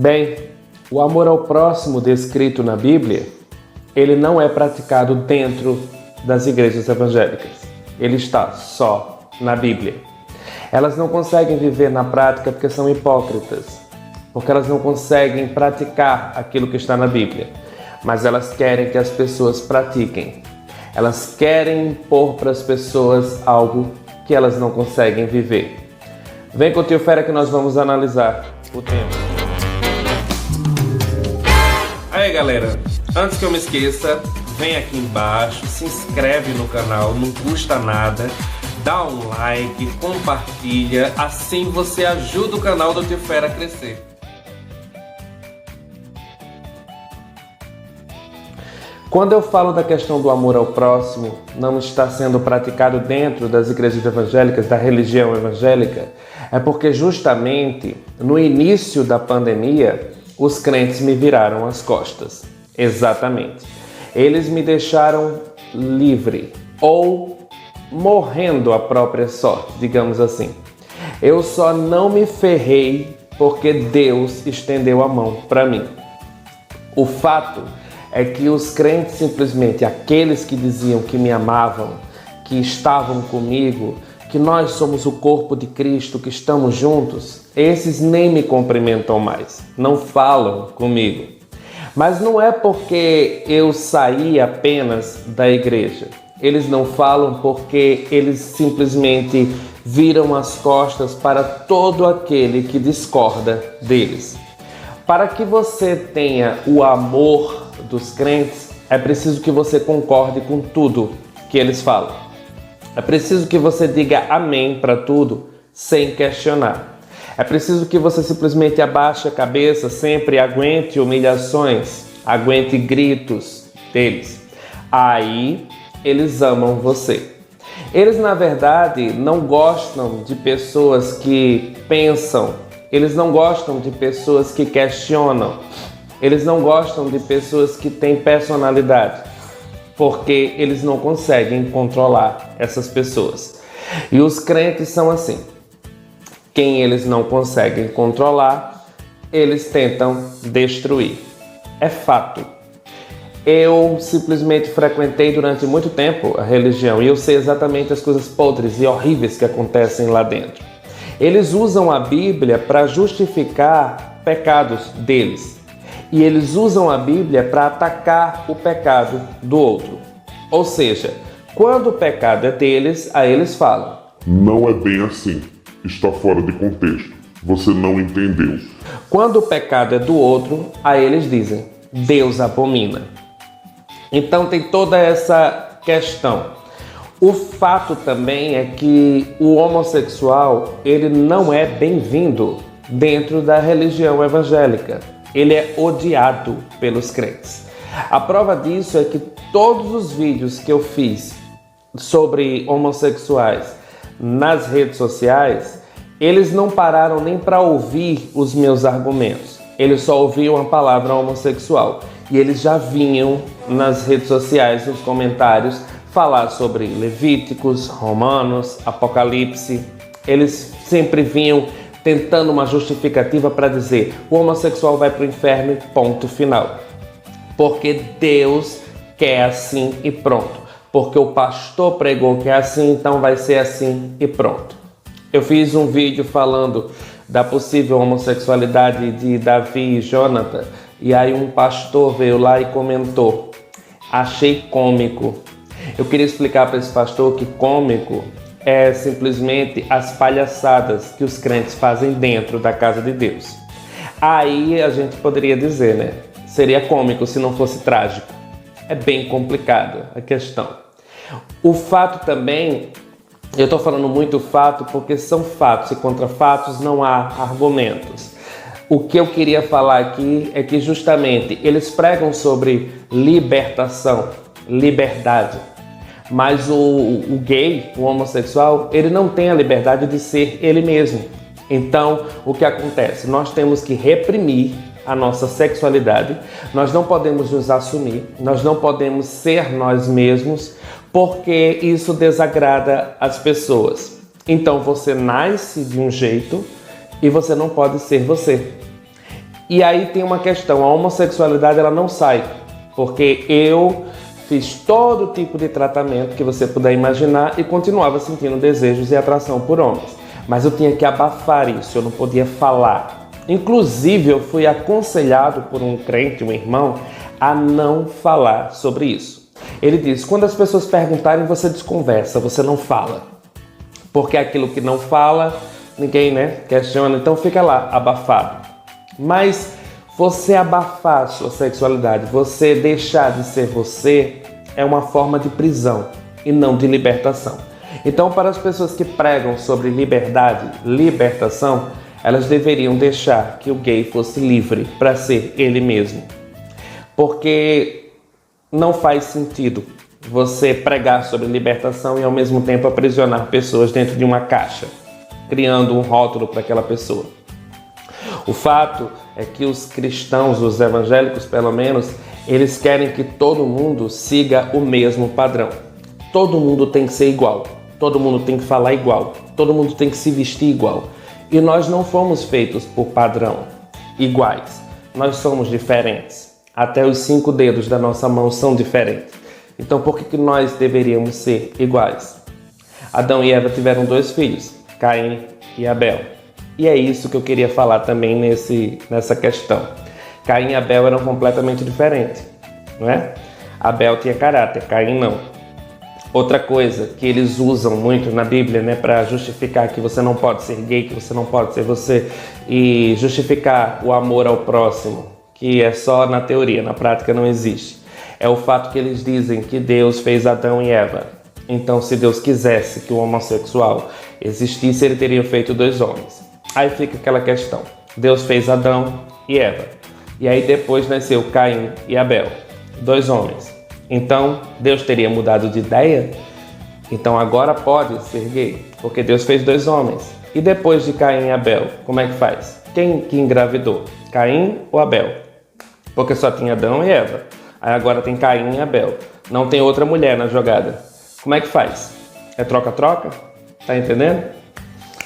Bem, o amor ao próximo descrito na Bíblia, ele não é praticado dentro das igrejas evangélicas. Ele está só na Bíblia. Elas não conseguem viver na prática porque são hipócritas, porque elas não conseguem praticar aquilo que está na Bíblia, mas elas querem que as pessoas pratiquem. Elas querem impor para as pessoas algo que elas não conseguem viver. Vem com o Tio Fera que nós vamos analisar o tema. Aí galera, antes que eu me esqueça, vem aqui embaixo, se inscreve no canal, não custa nada, dá um like, compartilha, assim você ajuda o canal do Tio Fera a crescer. Quando eu falo da questão do amor ao próximo não está sendo praticado dentro das igrejas evangélicas, da religião evangélica, é porque justamente no início da pandemia, os crentes me viraram as costas. Exatamente. Eles me deixaram livre ou morrendo a própria sorte, digamos assim. Eu só não me ferrei porque Deus estendeu a mão para mim. O fato é que os crentes, simplesmente aqueles que diziam que me amavam, que estavam comigo, que nós somos o corpo de Cristo, que estamos juntos, esses nem me cumprimentam mais, não falam comigo. Mas não é porque eu saí apenas da igreja. Eles não falam porque eles simplesmente viram as costas para todo aquele que discorda deles. Para que você tenha o amor dos crentes, é preciso que você concorde com tudo que eles falam. É preciso que você diga amém para tudo, sem questionar. É preciso que você simplesmente abaixe a cabeça, sempre aguente humilhações, aguente gritos deles. Aí, eles amam você. Eles, na verdade, não gostam de pessoas que pensam. Eles não gostam de pessoas que questionam. Eles não gostam de pessoas que têm personalidade, porque eles não conseguem controlar essas pessoas. E os crentes são assim. Quem eles não conseguem controlar, eles tentam destruir. É fato. Eu simplesmente frequentei durante muito tempo a religião e eu sei exatamente as coisas podres e horríveis que acontecem lá dentro. Eles usam a Bíblia para justificar pecados deles. E eles usam a Bíblia para atacar o pecado do outro. Ou seja, quando o pecado é deles, aí eles falam: não é bem assim, está fora de contexto, você não entendeu. Quando o pecado é do outro, aí eles dizem: Deus abomina. Então tem toda essa questão. O fato também é que o homossexual, ele não é bem-vindo dentro da religião evangélica. Ele é odiado pelos crentes. A prova disso é que todos os vídeos que eu fiz sobre homossexuais nas redes sociais, eles não pararam nem para ouvir os meus argumentos. Eles só ouviam a palavra homossexual. E eles já vinham nas redes sociais, nos comentários, falar sobre Levíticos, Romanos, Apocalipse. Eles sempre vinham tentando uma justificativa para dizer: o homossexual vai para o inferno, ponto final. Porque Deus quer assim e pronto. Porque o pastor pregou que é assim, então vai ser assim e pronto. Eu fiz um vídeo falando da possível homossexualidade de Davi e Jonathan, e aí um pastor veio lá e comentou: achei cômico. Eu queria explicar para esse pastor que cômico é simplesmente as palhaçadas que os crentes fazem dentro da casa de Deus. Aí a gente poderia dizer, né? Seria cômico se não fosse trágico. É bem complicado a questão. O fato também, eu estou falando muito fato porque são fatos e contra fatos não há argumentos. O que eu queria falar aqui é que justamente eles pregam sobre libertação, liberdade. Mas o gay, o homossexual, ele não tem a liberdade de ser ele mesmo. Então, o que acontece? Nós temos que reprimir a nossa sexualidade, nós não podemos nos assumir, nós não podemos ser nós mesmos, porque isso desagrada as pessoas. Então, você nasce de um jeito e você não pode ser você. E aí tem uma questão, a homossexualidade ela não sai, porque eu fiz todo tipo de tratamento que você puder imaginar e continuava sentindo desejos e atração por homens. Mas eu tinha que abafar isso, eu não podia falar. Inclusive, eu fui aconselhado por um crente, um irmão, a não falar sobre isso. Ele disse, quando as pessoas perguntarem, você desconversa, você não fala. Porque aquilo que não fala, ninguém, questiona, então fica lá, abafado. Mas você abafar a sua sexualidade, você deixar de ser você, é uma forma de prisão e não de libertação. Então, para as pessoas que pregam sobre liberdade, libertação, elas deveriam deixar que o gay fosse livre para ser ele mesmo. Porque não faz sentido você pregar sobre libertação e ao mesmo tempo aprisionar pessoas dentro de uma caixa, criando um rótulo para aquela pessoa. O fato é que os cristãos, os evangélicos pelo menos, eles querem que todo mundo siga o mesmo padrão. Todo mundo tem que ser igual, todo mundo tem que falar igual, todo mundo tem que se vestir igual. E nós não fomos feitos por padrão iguais, nós somos diferentes. Até os 5 dedos da nossa mão são diferentes. Então por que nós deveríamos ser iguais? Adão e Eva tiveram 2 filhos, Caim e Abel. E é isso que eu queria falar também nessa questão. Caim e Abel eram completamente diferentes, não é? Abel tinha caráter, Caim não. Outra coisa que eles usam muito na Bíblia, para justificar que você não pode ser gay, que você não pode ser você, e justificar o amor ao próximo, que é só na teoria, na prática não existe. É o fato que eles dizem que Deus fez Adão e Eva. Então, se Deus quisesse que o homossexual existisse, ele teria feito 2 homens. Aí fica aquela questão. Deus fez Adão e Eva. E aí depois nasceu Caim e Abel, 2 homens. Então, Deus teria mudado de ideia? Então agora pode ser gay, porque Deus fez 2 homens. E depois de Caim e Abel, como é que faz? Quem que engravidou? Caim ou Abel? Porque só tinha Adão e Eva. Aí agora tem Caim e Abel. Não tem outra mulher na jogada. Como é que faz? É troca-troca? Tá entendendo?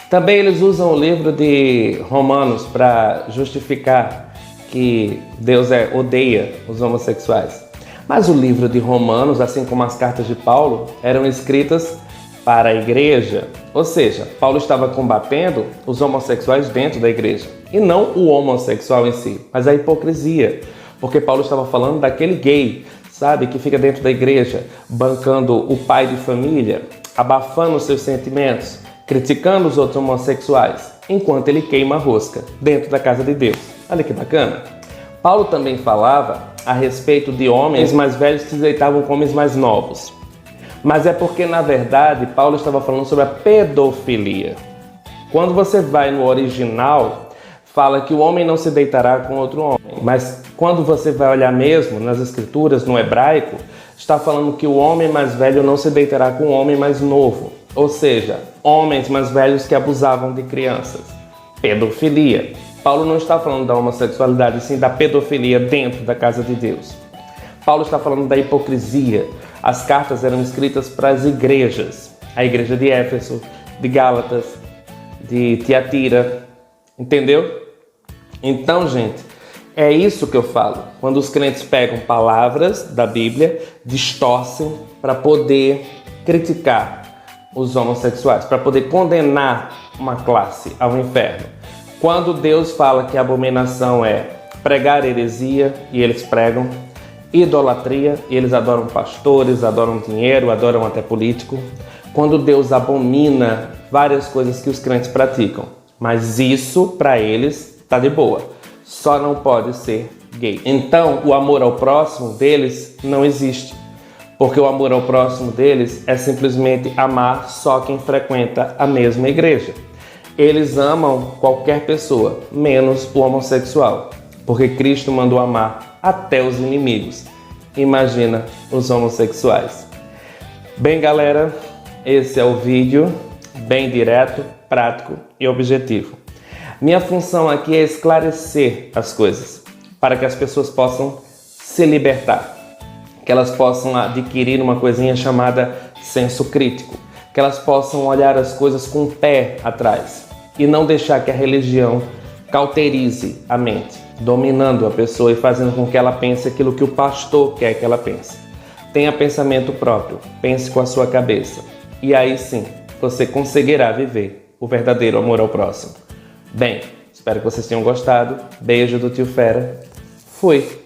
Também eles usam o livro de Romanos para justificar que Deus odeia os homossexuais. Mas o livro de Romanos, assim como as cartas de Paulo, eram escritas para a igreja. Ou seja, Paulo estava combatendo os homossexuais dentro da igreja. E não o homossexual em si, mas a hipocrisia. Porque Paulo estava falando daquele gay, sabe, que fica dentro da igreja, bancando o pai de família, abafando os seus sentimentos, criticando os outros homossexuais, enquanto ele queima a rosca dentro da casa de Deus. Olha que bacana. Paulo também falava a respeito de homens mais velhos que se deitavam com homens mais novos. Mas é porque, na verdade, Paulo estava falando sobre a pedofilia. Quando você vai no original, fala que o homem não se deitará com outro homem. Mas quando você vai olhar mesmo nas escrituras, no hebraico, está falando que o homem mais velho não se deitará com o homem mais novo. Ou seja, homens mais velhos que abusavam de crianças. Pedofilia. Paulo não está falando da homossexualidade, sim da pedofilia dentro da casa de Deus. Paulo está falando da hipocrisia. As cartas eram escritas para as igrejas. A igreja de Éfeso, de Gálatas, de Tiatira. Entendeu? Então, gente, é isso que eu falo. Quando os crentes pegam palavras da Bíblia, distorcem para poder criticar os homossexuais, para poder condenar uma classe ao inferno. Quando Deus fala que a abominação é pregar heresia, e eles pregam, idolatria, e eles adoram pastores, adoram dinheiro, adoram até político. Quando Deus abomina várias coisas que os crentes praticam, mas isso para eles está de boa, só não pode ser gay. Então o amor ao próximo deles não existe, porque o amor ao próximo deles é simplesmente amar só quem frequenta a mesma igreja. Eles amam qualquer pessoa, menos o homossexual, porque Cristo mandou amar até os inimigos. Imagina os homossexuais. Bem, galera, esse é o vídeo, bem direto, prático e objetivo. Minha função aqui é esclarecer as coisas, para que as pessoas possam se libertar, que elas possam adquirir uma coisinha chamada senso crítico, que elas possam olhar as coisas com o pé atrás e não deixar que a religião cauterize a mente. dominando a pessoa e fazendo com que ela pense aquilo que o pastor quer que ela pense. Tenha pensamento próprio, pense com a sua cabeça. E aí sim, você conseguirá viver o verdadeiro amor ao próximo. Bem, espero que vocês tenham gostado. Beijo do Tio Fera. Fui!